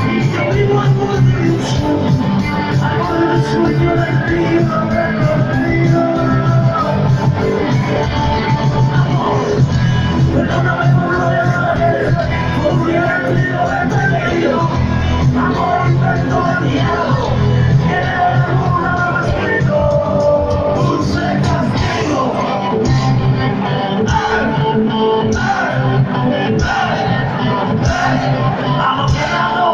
Y yo vivo en una ilusión, hago del sueño del río recorrido. Amor, perdóname por lo de ayer, por hubiera querido verte querido. Amor, perdóname, que de alguna me explico, dulce castigo. Vamos quedando,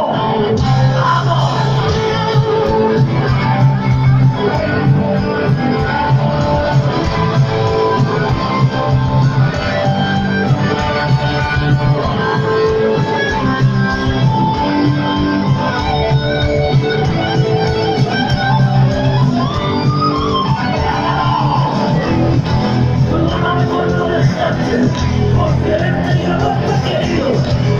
vamos. Perdóname por no dejarte, por quererte y haberte querido.